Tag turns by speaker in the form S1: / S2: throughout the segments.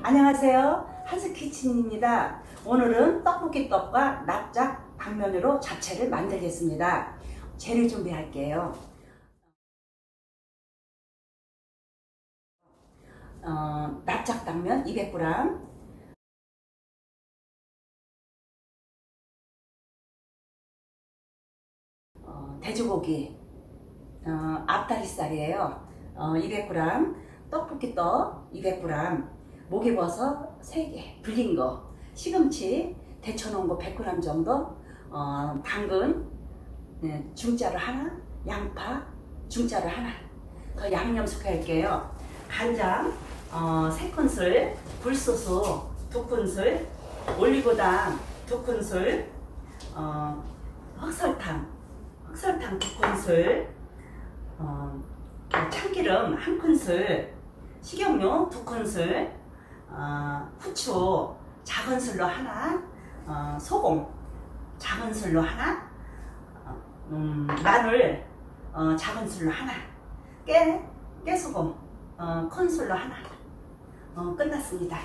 S1: 안녕하세요. 한스키친입니다. 오늘은 떡볶이 떡과 납작 당면으로 잡채를 만들겠습니다. 재료 준비할게요. 납작 당면 200g, 돼지고기 앞다리살이에요. 200g, 떡볶이 떡 200g, 목이버섯 3개 불린 거, 시금치 데쳐놓은 거 100g 정도, 당근 중짜로 하나, 양파 중짜로 하나. 더 양념 소개할게요. 간장 3큰술, 굴소스 2큰술, 올리고당 2큰술, 흑설탕 2큰술, 참기름 1큰술, 식용유 2큰술, 후추 작은 술로 하나, 소금 작은 술로 하나, 마늘 작은 술로 하나, 깨소금 큰 술로 하나. 끝났습니다.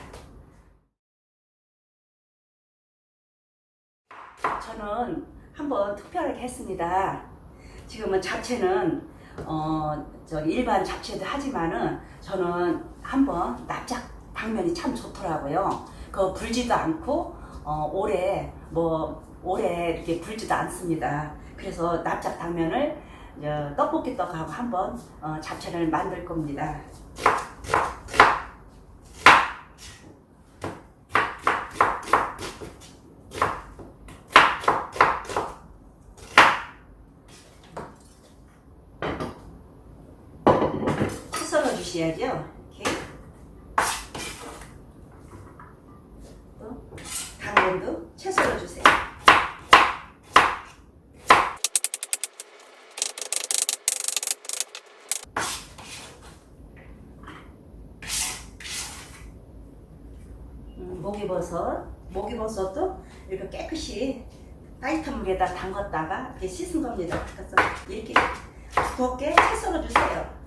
S1: 저는 한번 특별하게 했습니다. 지금은 잡채는 일반 잡채도 하지만은 저는 한번 납작 당면이 참 좋더라고요. 그거 불지도 않고 오래 이렇게 불지도 않습니다. 그래서 납작 당면을 떡볶이 떡하고 한번 잡채를 만들 겁니다. 썰어 주셔야죠. 이렇게. 또 당근도 채 썰어 주세요. 목이버섯도 이렇게 깨끗이 따뜻한 물에다 담갔다가 이렇게 씻은 겁니다. 그래서 이렇게 두껍게 채 썰어 주세요.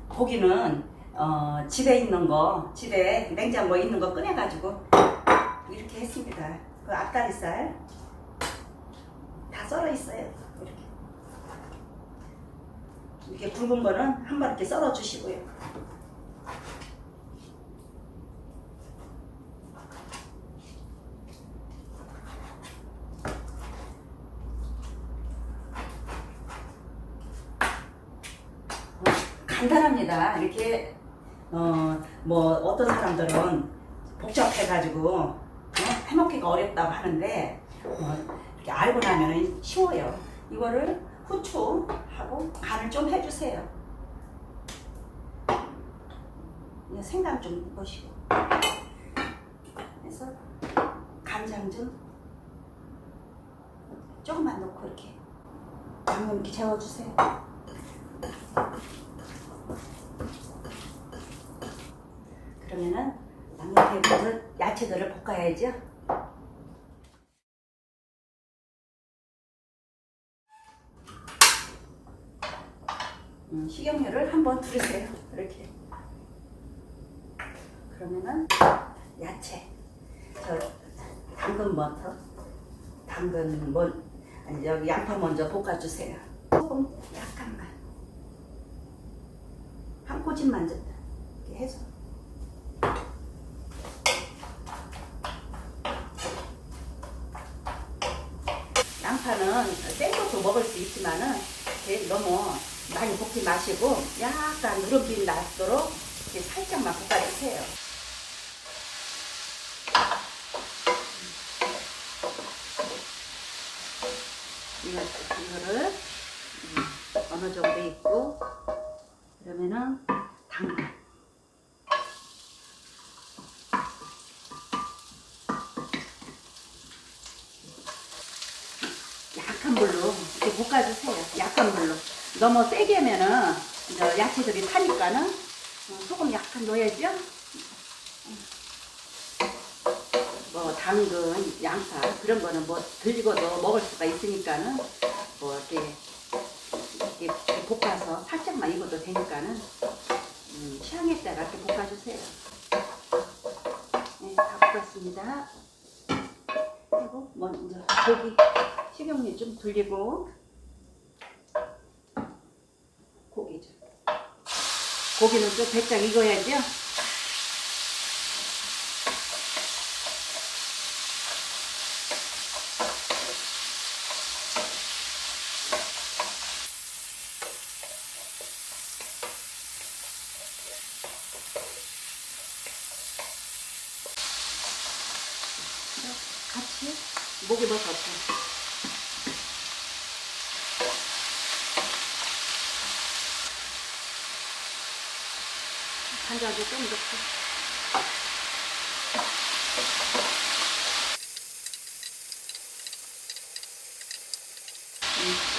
S1: 고기는 집에 냉장고에 있는 거 꺼내가지고 이렇게 했습니다. 그 앞다리살 다 썰어 있어요. 이렇게 굵은 거는 한 번 이렇게 썰어 주시고요. 간단합니다. 이렇게 어떤 사람들은 복잡해가지고 해먹기가 어렵다고 하는데 이렇게 알고 나면 쉬워요. 이거를 후추하고 간을 좀 해주세요. 생강 좀 넣으시고, 그래서 간장 좀 조금만 넣고 이렇게 양념 이렇게 재워주세요. 그러면은 양념 야채들을 볶아야죠. 식용유를 한번 두르세요. 이렇게. 그러면은 야채, 여기 양파 먼저 볶아주세요. 소금 약간만, 한 꼬집만 이렇게 해서. 양파는 생것도 먹을 수 있지만은 너무 많이 볶지 마시고 약간 누름빛 나도록 이렇게 살짝만 볶아주세요. 이거를 어느 정도 있고, 그러면은 당근 약한 불로 이렇게 볶아주세요. 약한 불로. 너무 세게 하면은 야채들이 타니까는 소금 약간 넣어야죠. 당근, 양파 그런 거는 뭐 들리고도 먹을 수가 있으니까는 뭐 이렇게 볶아서 살짝만 익어도 되니까는 취향에 따라 이렇게 볶아주세요. 네, 다 볶았습니다. 그리고 먼저 고기 식용유 좀 돌리고 고기는 좀 배짝 익어야죠. 같이 목이버섯 간장도 좀 넣고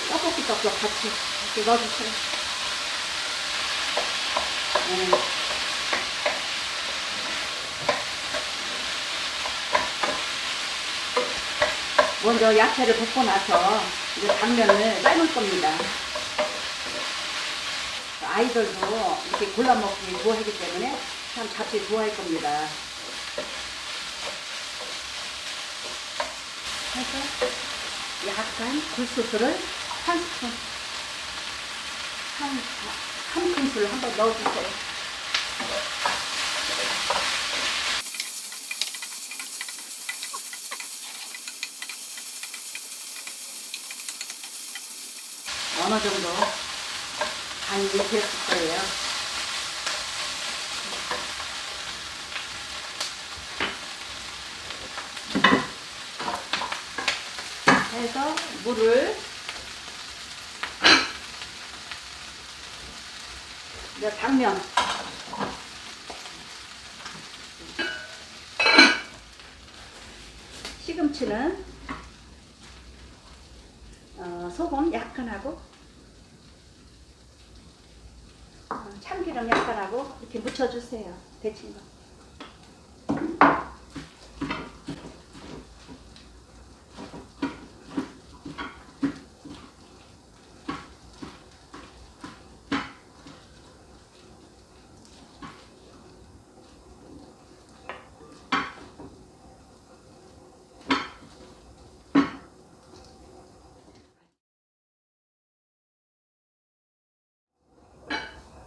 S1: 떡볶이 떡도 같이 이렇게 넣어주세요. 먼저 야채를 볶고 나서 이제 당면을 삶을 겁니다. 아이들도 이렇게 골라 먹기 좋아하기 때문에 참 잡채 좋아할 겁니다. 그래서 약간 굴소스를 한 스푼, 한 큰술 한번 넣어주세요. 어느 정도 간이 됐을 거예요. 해서 물을 이제 당면 시금치는 소금 약간 하고 참기름 약간 하고 이렇게 묻혀주세요. 데친 거.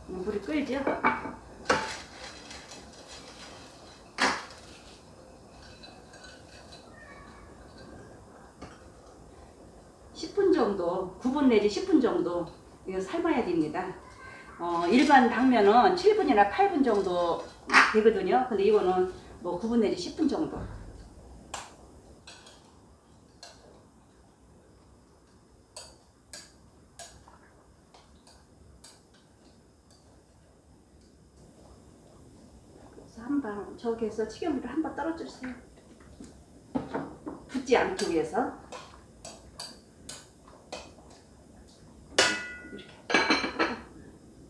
S1: 물이 끓죠? 정도, 9분 내지 10분 정도 이거 삶아야 됩니다. 일반 당면은 7분이나 8분 정도 되거든요. 근데 이거는 뭐 9분 내지 10분 정도. 그래서 한번 저기에서 식용유를 한번 떨어주세요. 붙지 않기 위해서.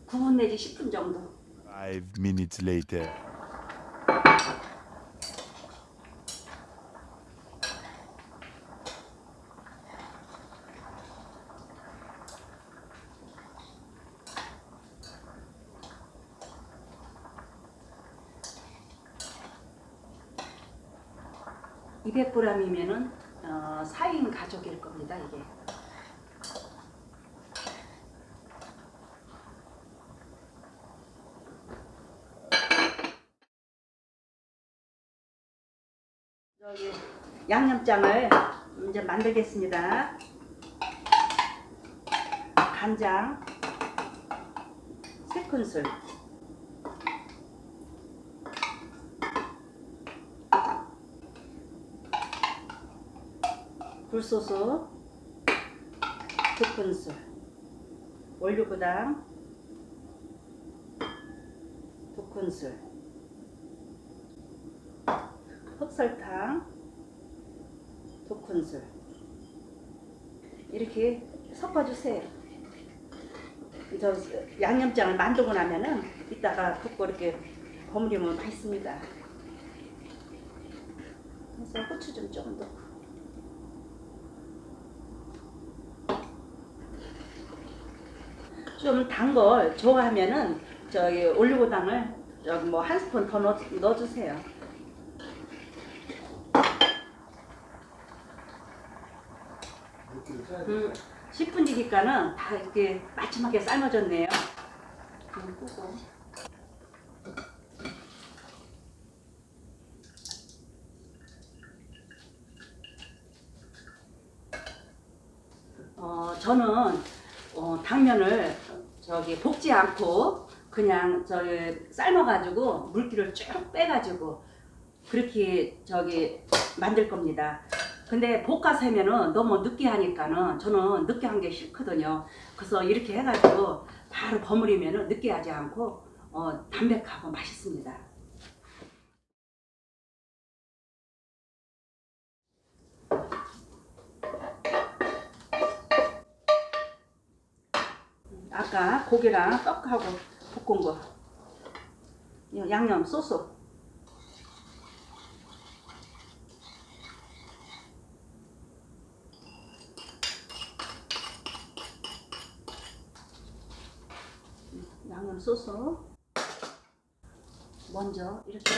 S1: 9분 내지 10분 정도.
S2: 5 minutes later.
S1: (200g이면은) 4인 가족일 겁니다. 이게. 여기 양념장을 이제 만들겠습니다. 간장 3큰술, 굴소스 2큰술, 올리고당 2큰술, 흑설탕 2큰술 이렇게 섞어주세요. 저 양념장을 만들고 나면은 이따가 붓고 이렇게 버무리면 맛있습니다. 그래서 후추 좀 조금 넣고. 좀 단 걸 좋아하면은 저기 올리고당을 여기 뭐 한 스푼 더 넣어주세요. 10분 지기까는 다 이렇게 마지막에 삶아졌네요. 끄고. 저는 당면을 저기 볶지 않고 그냥 저기 삶아가지고 물기를 쭉 빼가지고 그렇게 저기 만들 겁니다. 근데 볶아서 하면은 너무 느끼하니까는 저는 느끼한 게 싫거든요. 그래서 이렇게 해가지고 바로 버무리면은 느끼하지 않고 담백하고 맛있습니다. 아까 고기랑 떡하고 볶은 거 이 양념 소스 양념 소스 먼저 이렇게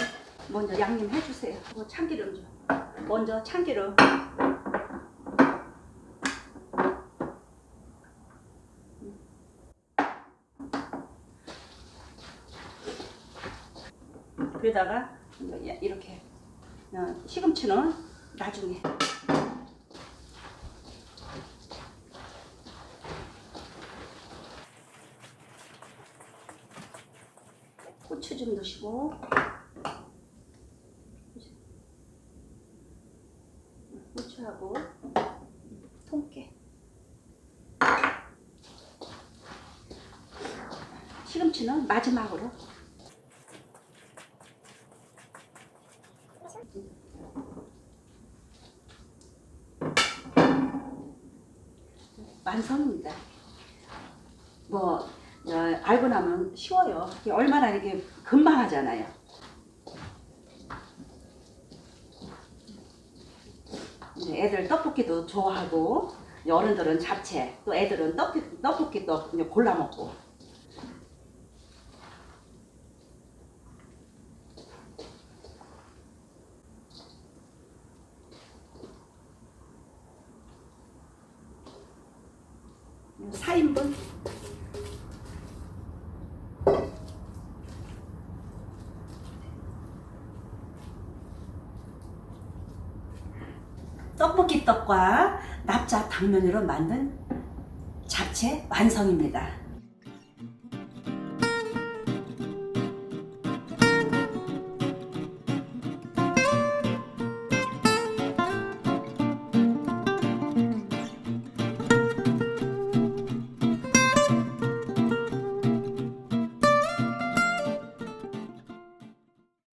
S1: 먼저 양념 해주세요. 그리고 참기름 좀 먼저 참기름 그러다가 이렇게 시금치는 나중에 후추 좀 넣으시고 후추하고 통깨 시금치는 마지막으로 완성입니다. 뭐 알고 나면 쉬워요. 이게 얼마나 이게 금방 하잖아요. 애들 떡볶이도 좋아하고 어른들은 잡채 또 애들은 떡볶이도 골라 먹고. 사 인분 떡볶이 떡과 납작 당면으로 만든 잡채 완성입니다.